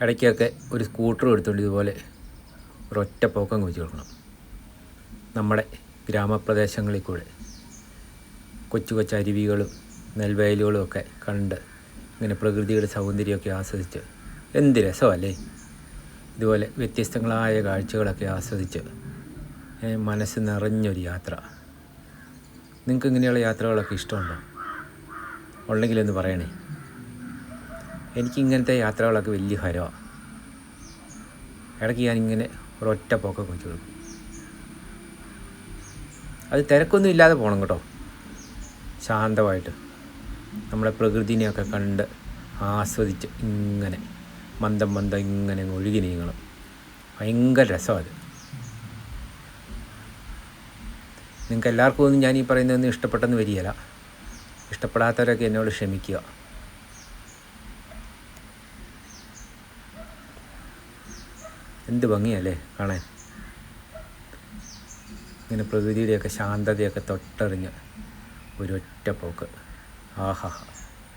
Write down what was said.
ഇടയ്ക്കൊക്കെ ഒരു സ്കൂട്ടർ എടുത്തുകൊണ്ട് ഇതുപോലെ ഒരൊറ്റ പോക്കം വെച്ച് കൊടുക്കണം. നമ്മുടെ ഗ്രാമപ്രദേശങ്ങളിൽ കൂടെ കൊച്ചു കൊച്ചു അരുവികളും നെൽവയലുകളും ഒക്കെ കണ്ട് ഇങ്ങനെ പ്രകൃതിയുടെ സൗന്ദര്യമൊക്കെ ആസ്വദിച്ച് എന്ത് രസമല്ലേ. ഇതുപോലെ വ്യത്യസ്തങ്ങളായ കാഴ്ചകളൊക്കെ ആസ്വദിച്ച് മനസ്സ് നിറഞ്ഞൊരു യാത്ര. നിങ്ങൾക്ക് ഇങ്ങനെയുള്ള യാത്രകളൊക്കെ ഇഷ്ടമുണ്ടോ? ഉണ്ടെങ്കിലൊന്ന് പറയണേ. എനിക്കിങ്ങനത്തെ യാത്രകളൊക്കെ വലിയ ഹരമാണ്. ഇടയ്ക്ക് ഞാനിങ്ങനെ ഒരൊറ്റ പോക്കൊക്കെ വെച്ച് കൊടുക്കും. അത് തിരക്കൊന്നും ഇല്ലാതെ പോകണം കേട്ടോ. ശാന്തമായിട്ട് നമ്മളെ പ്രകൃതിനെയൊക്കെ കണ്ട് ആസ്വദിച്ച് ഇങ്ങനെ മന്ദം ഇങ്ങനെ ഒഴുകി നീങ്ങണം. ഭയങ്കര രസമാണ്. നിങ്ങൾക്ക് എല്ലാവർക്കും ഒന്നും ഞാൻ ഈ പറയുന്നതൊന്നും ഇഷ്ടപ്പെട്ടെന്ന് വരികയില്ല. ഇഷ്ടപ്പെടാത്തവരൊക്കെ എന്നോട് ക്ഷമിക്കുക. എന്ത് ഭംഗിയല്ലേ കാണാൻ. ഇങ്ങനെ പ്രകൃതിയുടെയൊക്കെ ശാന്തതയൊക്കെ തൊട്ടറിഞ്ഞ് ഒരൊറ്റ പോക്ക്. ആഹാ.